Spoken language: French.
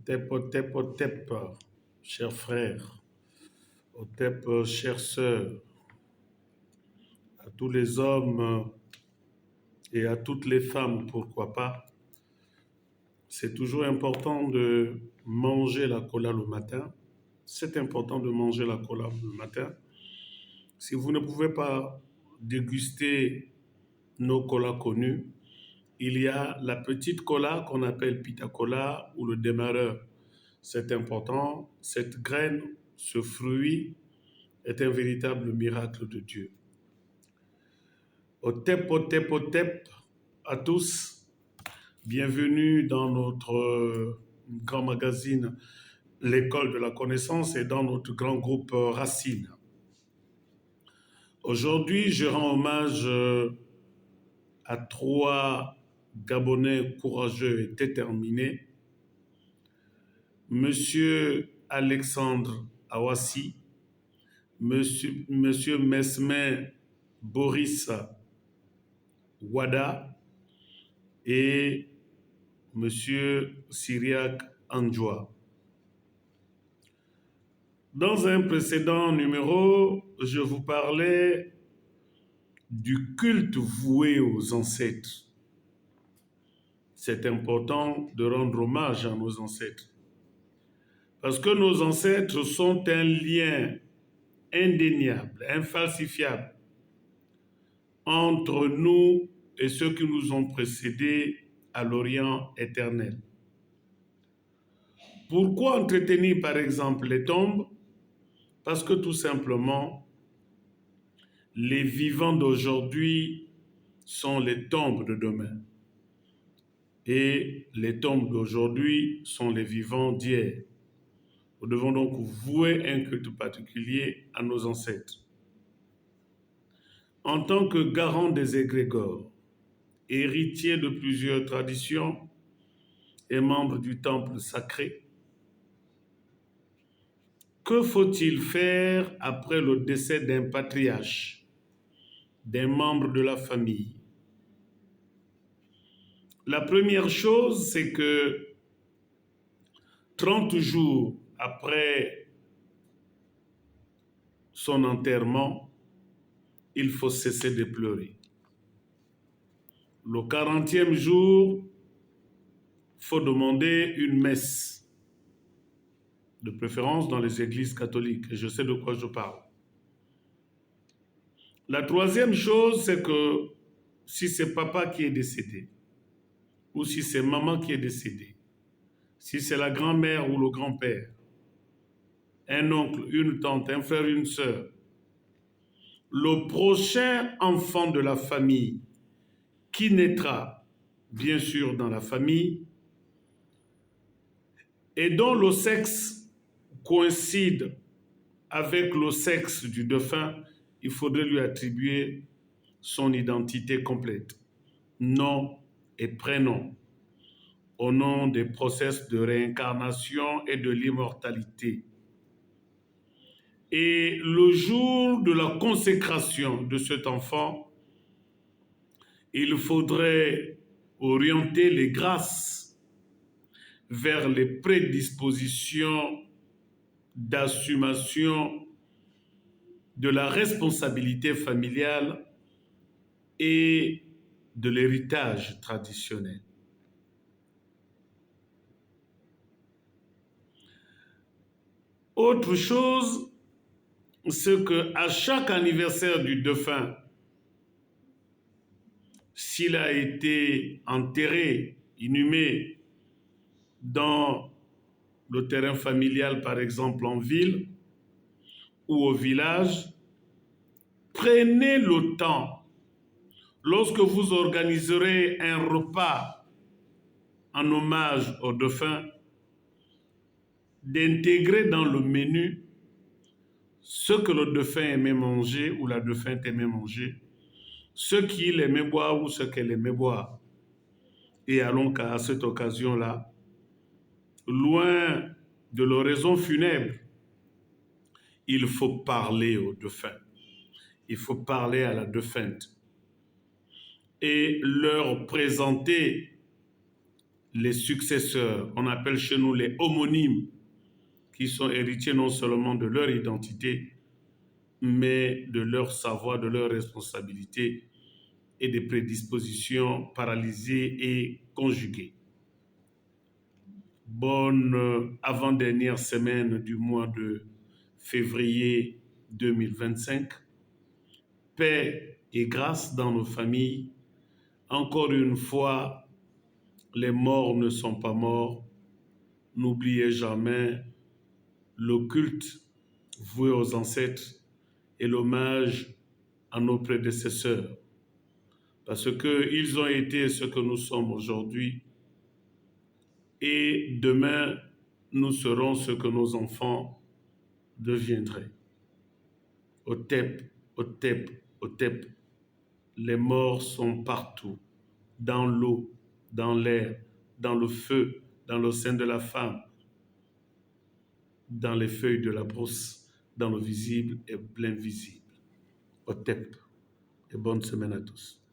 Otep, chers frères, Otep, chères sœurs, à tous les hommes et à toutes les femmes, pourquoi pas. C'est toujours important de manger la cola le matin. C'est important de manger la cola le matin. Si vous ne pouvez pas déguster nos colas connus, il y a la petite cola qu'on appelle pita cola ou le démarreur. C'est important. Cette graine, ce fruit, est un véritable miracle de Dieu. Otep à tous. Bienvenue dans notre grand magazine L'école de la connaissance et dans notre grand groupe Racine. Aujourd'hui, je rends hommage à 3 Gabonais courageux et déterminés. Monsieur Alexandre Awassi, Monsieur Mesmin Boris Wada et Monsieur Syriac Andjoua. Dans un précédent numéro, je vous parlais du culte voué aux ancêtres. C'est important de rendre hommage à nos ancêtres. Parce que nos ancêtres sont un lien indéniable, infalsifiable entre nous et ceux qui nous ont précédés à l'Orient éternel. Pourquoi entretenir par exemple les tombes? Parce que tout simplement, les vivants d'aujourd'hui sont les tombes de demain. Et les tombes d'aujourd'hui sont les vivants d'hier. Nous devons donc vouer un culte particulier à nos ancêtres. En tant que garant des égrégores, héritier de plusieurs traditions et membre du temple sacré, que faut-il faire après le décès d'un patriarche, d'un membre de la famille? La première chose, c'est que 30 jours après son enterrement, il faut cesser de pleurer. Le 40e jour, il faut demander une messe, de préférence dans les églises catholiques, et je sais de quoi je parle. La troisième chose, c'est que si c'est papa qui est décédé, ou si c'est maman qui est décédée, si c'est la grand-mère ou le grand-père, un oncle, une tante, un frère, une sœur, le prochain enfant de la famille qui naîtra, bien sûr, dans la famille, et dont le sexe coïncide avec le sexe du défunt, il faudrait lui attribuer son identité complète, nom et prénom, au nom des process de réincarnation et de l'immortalité. Et le jour de la consécration de cet enfant, il faudrait orienter les grâces vers les prédispositions d'assumation de la responsabilité familiale et de l'héritage traditionnel. Autre chose, c'est qu'à chaque anniversaire du défunt, s'il a été enterré, inhumé dans le terrain familial, par exemple en ville ou au village, prenez le temps, lorsque vous organiserez un repas en hommage au défunt, d'intégrer dans le menu ce que le défunt aimait manger ou la défunte aimait manger, ce qu'il aimait boire ou ce qu'elle aimait boire. Et allons qu'à cette occasion-là, loin de l'oraison funèbre, il faut parler au défunt. Il faut parler à la défunte et leur présenter les successeurs, on appelle chez nous les homonymes, qui sont héritiers non seulement de leur identité, mais de leur savoir, de leur responsabilité et des prédispositions paralysées et conjuguées. Bonne avant-dernière semaine du mois de février 2025. Paix et grâce dans nos familles. Encore une fois, les morts ne sont pas morts. N'oubliez jamais le culte voué aux ancêtres et l'hommage à nos prédécesseurs. Parce qu'ils ont été ce que nous sommes aujourd'hui. Et demain, nous serons ce que nos enfants deviendraient. Otep, Otep, Otep. Les morts sont partout, dans l'eau, dans l'air, dans le feu, dans le sein de la femme, dans les feuilles de la brousse, dans le visible et l'invisible. Otep. Et bonne semaine à tous.